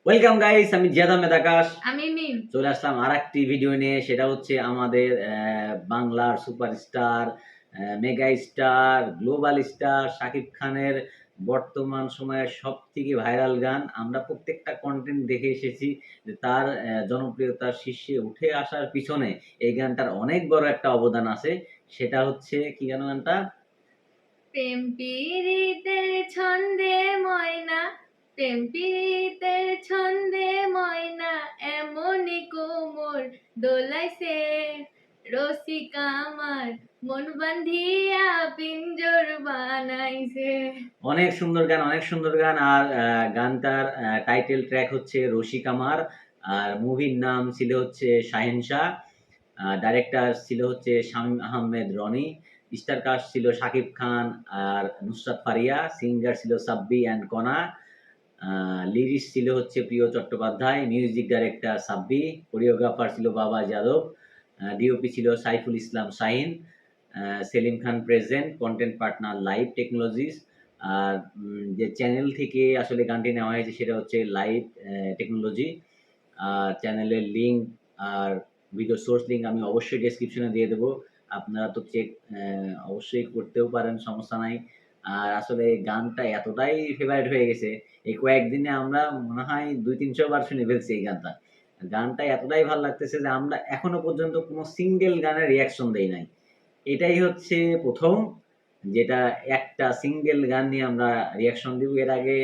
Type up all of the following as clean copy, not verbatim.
Welcome guys, আমি জিয়াদ আহমেদ আকাশ আমি মিম। চলে আসলাম আর একটি ভিডিও নিয়ে। সেটা হচ্ছে আমাদের বাংলার superstar, mega star, global star Shakib খানের বর্তমান সময়ের সব থেকে ভাইরাল গান। আমরা প্রত্যেকটা কন্টেন্ট দেখে এসেছি যে তার জনপ্রিয়তার শীর্ষে উঠে আসার পিছনে এই গানটার অনেক বড় একটা অবদান আছে। সেটা হচ্ছে কি গান? গানটা প্রেম পীড়িতের ছন্দে ময়না, প্রেম পীড়িতের ছন্দে ময়না, এমনই কোমর দোলাইছে রসিকা আমার, মন বান্ধিয়া পিঞ্জর বানাইছে। অনেক সুন্দর গান, অনেক সুন্দর গান। আর গানটার টাইটেল ট্র্যাক হচ্ছে রশিক আমার। আর মুভির নাম ছিল হচ্ছে শাহেনশাহ। ডাইরেক্টর ছিল হচ্ছে শামীম আহমেদ রনি। স্টার কাস্ট ছিল শাকিব খান আর নুসরাত ফারিয়া। সিঙ্গার ছিল সাব্বি অ্যান্ড কণা। লিরিক্স ছিল হচ্ছে Priyo Chattopadhyay. Music director Sabbi. Choreographer ছিল বাবা যাদব। ডিওপি ছিল Saiful Islam Shahin. Selim Khan present. Content partner live technologies. আর যে চ্যানেল থেকে আসলে গানটি নেওয়া হয়েছে সেটা হচ্ছে লাইভ টেকনোলজি। আর চ্যানেলের লিঙ্ক আর ভিডিও সোর্স লিঙ্ক আমি অবশ্যই ডেসক্রিপশনে দিয়ে দেবো। আপনারা তো চেক অবশ্যই করতেও পারেন, সমস্যা নাই। আর আসলে গানটা এতটাই ফেভারিট হয়ে গেছে, এই কয়েকদিনে আমরা মনে হয় ২-৩০০ বার শুনে ফেলছি এই গানটা। গানটা এতটাই ভালো লাগতেছে যে আমরা এখনো পর্যন্ত কোনো সিঙ্গেল গানের রিয়াকশন দেই নাই। এটাই হচ্ছে প্রথম, যেটা একটা সিঙ্গেল গান নিয়ে আমরা রিয়াকশন দিব। এর আগে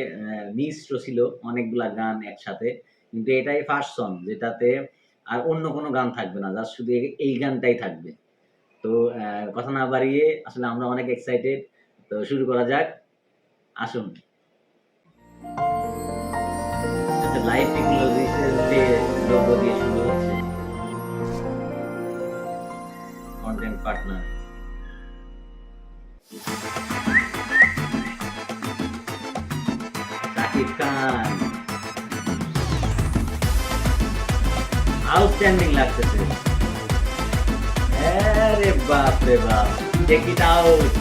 মিশ্র ছিল অনেকগুলা গান একসাথে, কিন্তু এটাই ফার্স্ট সং যেটাতে আর অন্য কোনো গান থাকবে না, জাস্ট শুধু এই গানটাই থাকবে। তো কথা না বাড়িয়ে আসলে আমরা অনেক এক্সাইটেড। তো শুরু করা যাক, আসুন। আচ্ছা, লাইভ টেকনোলজিসের যে লোগো দিয়ে শুরু হচ্ছে, content partner Shakib Khan. Outstanding লাগতেছে। আরে বাপ রে বাপ, চেক ইট আউট।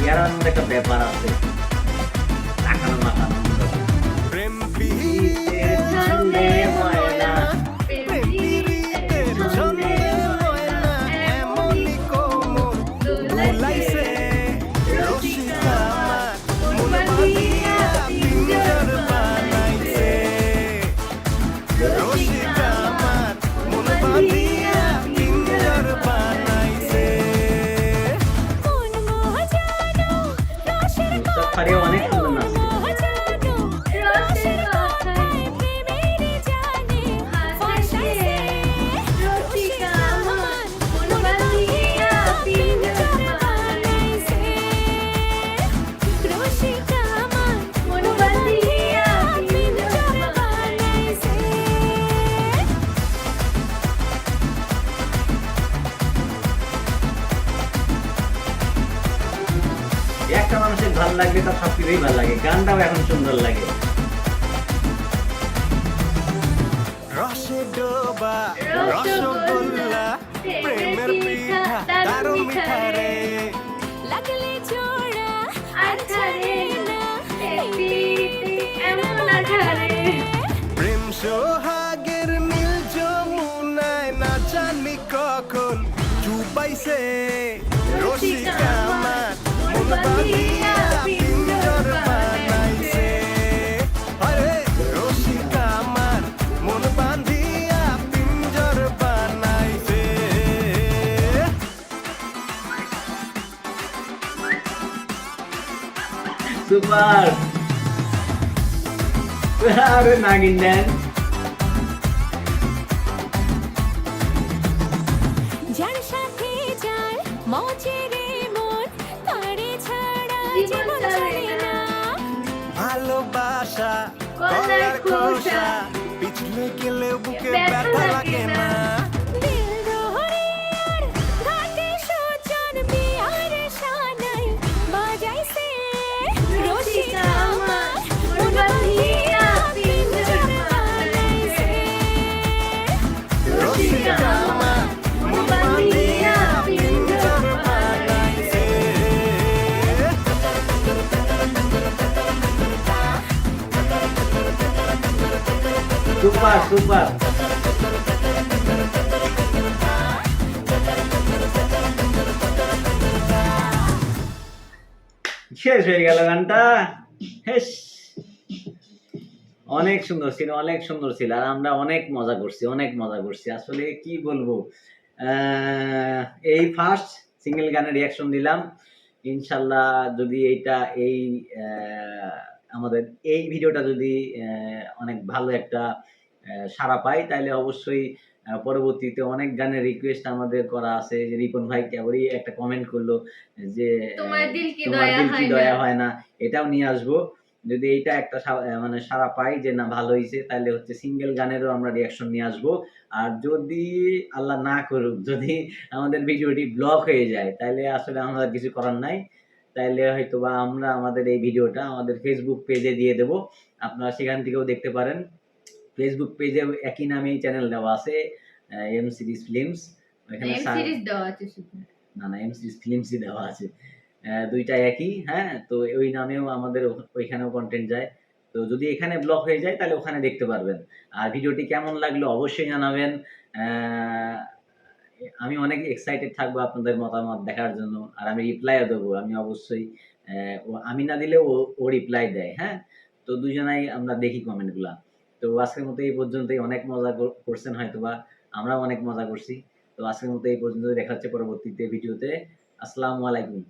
ইয়ার মধ্যে একটা ব্যাপার আছে, টাকানো মাথানো। প্রেম পীড়িতের ছন্দে ময়না, প্রেম পীড়িতের ছন্দে ময়না, এমনই কোমর দোলাইছে রসিকা আমার, মন বাঁধিয়া পিঞ্জর বানাইছে। রসিকা আমার, মন বাঁধিয়া পিঞ্জর বানাইছে। নুসরাত ফারিয়া অনেক সুন্দর নাচে। একটা মানুষের ভালো লাগলে তার সব কিছুই ভালো লাগে, গানটাও এখন সুন্দর লাগে। রসে ডোবা রসগোল্লা, প্রেমের পিঠা দারুণ মিঠা রে। লাগলে জোড়া আর ছাড়ে না, এমন আধারে। প্রেম সোহাগের নীল যমুনায় না জানি কখন ডুবাইছে রসিকা আমার, মন বাঁধিয়া পিঞ্জর বানাইছে। আরে রসিকা আমার, মন বাঁধিয়া পিঞ্জর বানাইছে। সুপার। আরে নাগিন ড্যান্স। যার সাথে যার মজেরে মন, তারে ছাড়া জীবন চলে না। ভালোবাসা গলার খোসা, পিছলে গেলে বুকে ব্যথা লাগে না। দিল দোহরের ঘাটে সজন বিয়ার শানাই বাজাইছে রসিকা আমার, মন বাঁধিয়া পিঞ্জর বানাইছে। রসিকা আমার, মন বাঁধিয়া পিঞ্জর বানাইছে। Super super. শেষ হয়ে গেল গানটা। হেস, অনেক সুন্দর ছিল, অনেক সুন্দর ছিল, আর আমরা অনেক মজা করছি, অনেক মজা করছি। আসলে কি বলবো, এই ফার্স্ট সিঙ্গেল গানের রিয়াকশন দিলাম। ইনশাল্লাহ যদি এইটা এই আমাদের এই ভিডিওটা যদি অনেক ভালো একটা সাড়া পাই, তাহলে অবশ্যই পরবর্তীতে অনেক গানের রিকোয়েস্ট আমাদের করা আছে। যে রিপন ভাই কেবলই একটা কমেন্ট করলো যে তোমার দিল কি তোমার দয়া দিল কি হয় দয়া না। হয় না, এটাও নিয়ে আসবো। যদি এইটা একটা মানে সাড়া পাই যে না ভালো হয়েছে, তাহলে হচ্ছে সিঙ্গেল গানেরও আমরা রিয়াকশন নিয়ে আসবো। আর যদি আল্লাহ না করুক, যদি আমাদের ভিডিওটি ব্লক হয়ে যায়, তাহলে আসলে আমাদের কিছু করার নাই। তাইলে হয়তোবা আমরা আমাদের এই ভিডিওটা আমাদের ফেসবুক পেজে দিয়ে দেব, আপনারা সেখান থেকেও দেখতে পারেন। ফেসবুক পেজে একই নামেই চ্যানেল দেওয়া আছে, এম সিরিজ ফিল্মস। ওইখানে এম সিরিজ দেওয়া আছে শুধু। না না, এম সিরিজ ফিল্মসই দেওয়া আছে, দুইটা একই। হ্যাঁ, তো ওই নামেও আমাদের ওইখানেও কন্টেন্ট যায়। তো যদি এখানে ব্লক হয়ে যায়, তাহলে ওখানে দেখতে পারবেন। আর ভিডিওটি কেমন লাগলো অবশ্যই জানাবেন। আমি অনেক এক্সাইটেড থাকবো আপনাদের মতামত দেখার জন্য, আর আমি রিপ্লাইও দেবো। আমি অবশ্যই আমি না দিলেও ও রিপ্লাই দেয়। হ্যাঁ, তো দুজনাই আমরা দেখি কমেন্টগুলা। তো আজকের মতো এই পর্যন্তই। অনেক মজা করছেন হয়তোবা, আমরাও অনেক মজা করছি। তো আজকের মতো এই পর্যন্ত, দেখা হচ্ছে পরবর্তীতে ভিডিওতে। আসসালামু আলাইকুম।